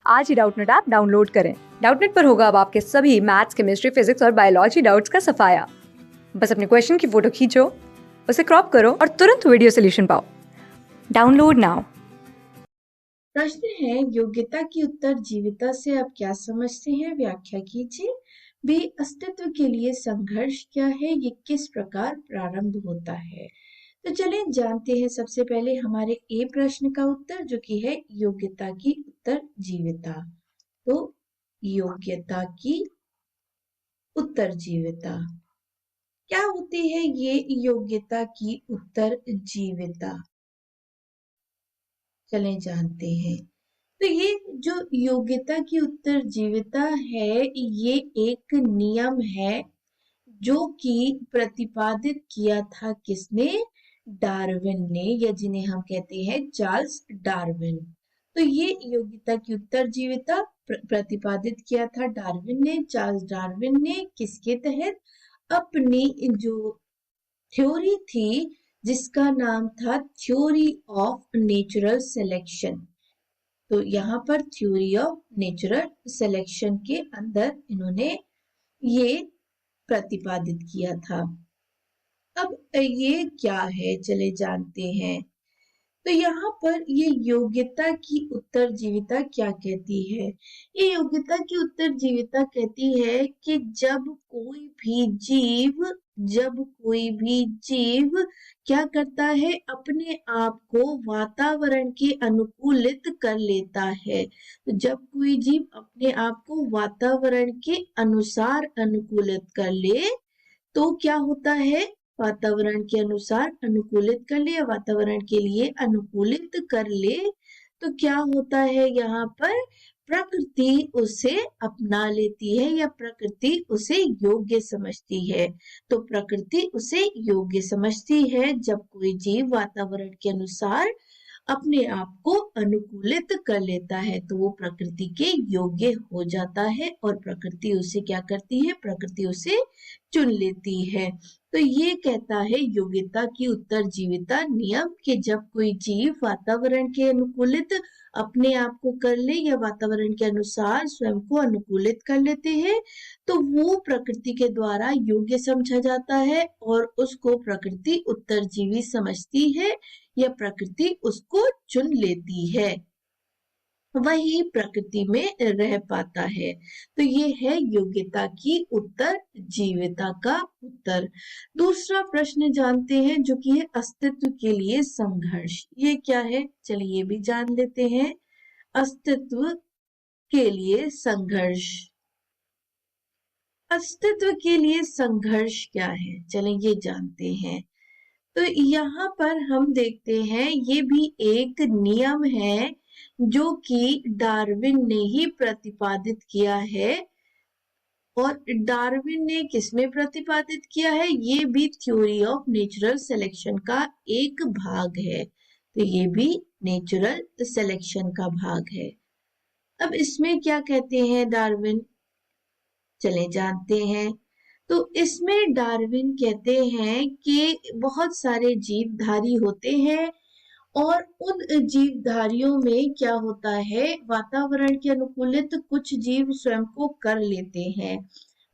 आज ही Doubtnut app download करें। Doubtnut पर होगा अब आपके सभी मैथ्स, केमिस्ट्री, फिजिक्स और बायोलॉजी डाउट्स का सफाया। बस अपने क्वेश्चन की फोटो खींचो, उसे क्रॉप करो और तुरंत वीडियो सोल्यूशन पाओ। Download now. प्रश्न है, योग्यता की उत्तरजीविता से आप क्या समझते हैं? व्याख्या कीजिए। बी, अस्तित्व के लिए संघर्ष क्या है? ये किस प्रकार प्रारंभ होता है? तो चलिए जानते हैं सबसे पहले हमारे ए प्रश्न का उत्तर, जो कि है योग्यता की उत्तरजीविता। तो योग्यता की उत्तरजीविता क्या होती है? ये योग्यता की उत्तरजीविता चलें जानते हैं। तो ये जो योग्यता की उत्तरजीविता है, ये एक नियम है जो कि प्रतिपादित किया था किसने? डार्विन ने, या जिन्हें हम कहते हैं चार्ल्स डार्विन। तो ये योग्यता की उत्तरजीविता प्रतिपादित किया था डार्विन ने, चार्ल्स डार्विन ने। किसके तहत? अपनी जो थ्योरी थी जिसका नाम था थ्योरी ऑफ नेचुरल सिलेक्शन। तो यहाँ पर थ्योरी ऑफ नेचुरल सिलेक्शन के अंदर इन्होंने ये प्रतिपादित किया था। अब ये क्या है, चले जानते हैं। तो यहाँ पर ये योग्यता की उत्तरजीविता क्या कहती है? ये योग्यता की उत्तरजीविता कहती है कि जब कोई भी जीव क्या करता है? अपने आप को वातावरण के अनुकूलित कर लेता है। तो जब कोई जीव अपने आप को वातावरण के अनुसार अनुकूलित कर ले, तो क्या होता है? वातावरण के अनुसार अनुकूलित कर ले या वातावरण के लिए अनुकूलित कर ले, तो क्या होता है? यहाँ पर प्रकृति उसे अपना लेती है या प्रकृति उसे योग्य समझती है। तो प्रकृति उसे योग्य समझती है जब कोई जीव वातावरण के अनुसार अपने आप को अनुकूलित कर लेता है, तो वो प्रकृति के योग्य हो जाता है और प्रकृति उसे क्या करती है? प्रकृति उसे चुन लेती है। तो ये कहता है योग्यता की उत्तरजीविता नियम कि जब कोई जीव वातावरण के अनुकूलित अपने आप को कर ले या वातावरण के अनुसार स्वयं को अनुकूलित कर लेते हैं, तो वो प्रकृति के द्वारा योग्य समझा जाता है और उसको प्रकृति उत्तरजीवी समझती है या प्रकृति उसको चुन लेती है, वही प्रकृति में रह पाता है। तो ये है योग्यता की उत्तरजीविता का उत्तर। दूसरा प्रश्न जानते हैं, जो कि है अस्तित्व के लिए संघर्ष। ये क्या है? चलिए ये भी जान लेते हैं। अस्तित्व के लिए संघर्ष। अस्तित्व के लिए संघर्ष क्या है? चलें ये जानते हैं। तो यहाँ पर हम देखते हैं, ये भी एक नियम है जो कि डार्विन ने ही प्रतिपादित किया है। और डार्विन ने किसमें प्रतिपादित किया है? ये भी थ्योरी ऑफ नेचुरल सिलेक्शन का एक भाग है। तो ये भी नेचुरल सिलेक्शन का भाग है। अब इसमें क्या कहते हैं डार्विन? चले जानते हैं। तो इसमें डार्विन कहते हैं कि बहुत सारे जीवधारी होते हैं और उन जीवधारियों में क्या होता है? वातावरण के अनुकूलित कुछ जीव स्वयं को कर लेते हैं,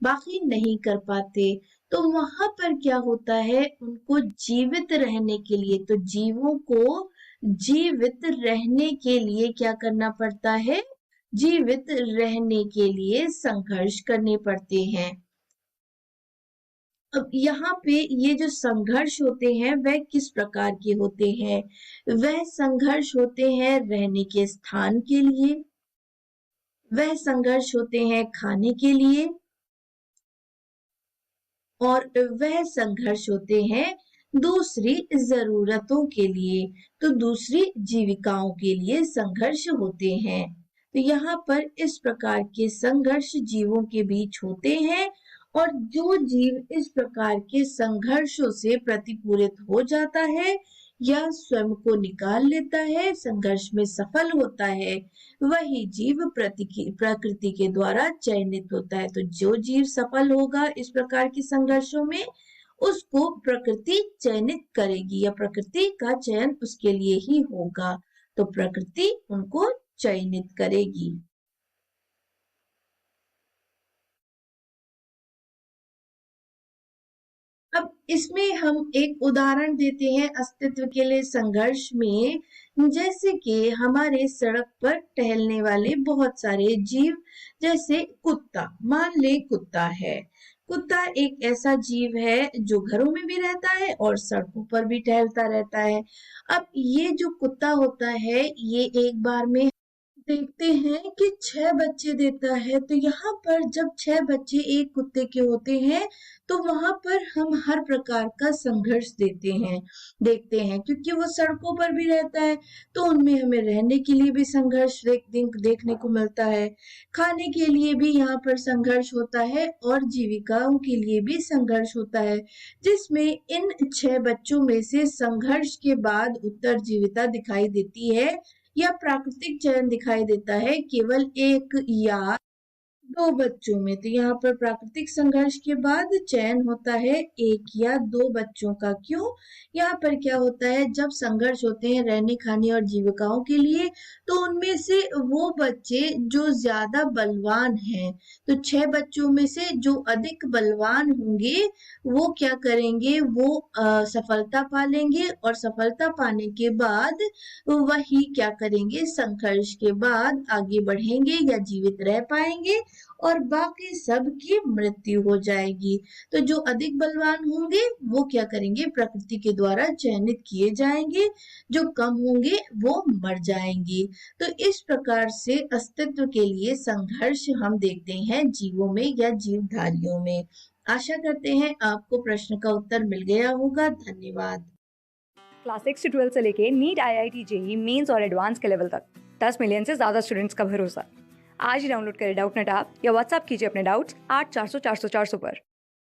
बाकी नहीं कर पाते। तो वहां पर क्या होता है? उनको जीवित रहने के लिए, तो जीवों को जीवित रहने के लिए क्या करना पड़ता है? जीवित रहने के लिए संघर्ष करने पड़ते हैं। अब यहाँ पे ये जो संघर्ष होते हैं वह किस प्रकार के होते हैं? वह संघर्ष होते हैं रहने के स्थान के लिए, वह संघर्ष होते हैं खाने के लिए, और वह संघर्ष होते हैं दूसरी जरूरतों के लिए। तो दूसरी जीविकाओं के लिए संघर्ष होते हैं। तो यहाँ पर इस प्रकार के संघर्ष जीवों के बीच होते हैं, और जो जीव इस प्रकार के संघर्षों से प्रतिपूरित हो जाता है या स्वयं को निकाल लेता है, संघर्ष में सफल होता है, वही जीव प्रकृति के द्वारा चयनित होता है। तो जो जीव सफल होगा इस प्रकार के संघर्षों में, उसको प्रकृति चयनित करेगी या प्रकृति का चयन उसके लिए ही होगा। तो प्रकृति उनको चयनित करेगी। इसमें हम एक उदाहरण देते हैं अस्तित्व के लिए संघर्ष में, जैसे कि हमारे सड़क पर टहलने वाले बहुत सारे जीव, जैसे कुत्ता। मान ले कुत्ता है। कुत्ता एक ऐसा जीव है जो घरों में भी रहता है और सड़कों पर भी टहलता रहता है। अब ये जो कुत्ता होता है, ये एक बार में देखते हैं कि 6 बच्चे देता है। तो यहाँ पर जब 6 बच्चे एक कुत्ते के होते हैं, तो वहां पर हम हर प्रकार का संघर्ष देखते हैं, क्योंकि वो सड़कों पर भी रहता है, तो उनमें हमें रहने के लिए भी संघर्ष देखने को मिलता है। खाने के लिए भी यहाँ पर संघर्ष होता है और जीविकाओं के लिए भी संघर्ष होता है, जिसमें इन 6 बच्चों में से संघर्ष के बाद उत्तरजीविता दिखाई देती है या प्राकृतिक चयन दिखाई देता है केवल 1 या 2 बच्चों में। तो यहाँ पर प्राकृतिक संघर्ष के बाद चयन होता है 1 या 2 बच्चों का। क्यों? यहाँ पर क्या होता है, जब संघर्ष होते हैं रहने खाने और जीविकाओं के लिए, तो उनमें से वो बच्चे जो ज्यादा बलवान हैं, तो 6 बच्चों में से जो अधिक बलवान होंगे वो क्या करेंगे, वो सफलता पालेंगे और सफलता पाने के बाद वही क्या करेंगे, संघर्ष के बाद आगे बढ़ेंगे या जीवित रह पाएंगे और बाकी सब की मृत्यु हो जाएगी। तो जो अधिक बलवान होंगे वो क्या करेंगे, प्रकृति के द्वारा चयनित किए जाएंगे, जो कम होंगे वो मर जाएंगे। तो इस प्रकार से अस्तित्व के लिए संघर्ष हम देखते हैं जीवों में या जीवधारियों में। आशा करते हैं आपको प्रश्न का उत्तर मिल गया होगा। धन्यवाद। क्लास 6 से 12 से लेके नीट, IIT, जेईई मेंस और एडवांस के लेवल तक 10 मिलियन से ज़्यादा स्टूडेंट्स का भरोसा। आज ही डाउनलोड करें डाउटनेट ऐप या व्हाट्सएप कीजिए अपने डाउट्स 8400 400 400 पर।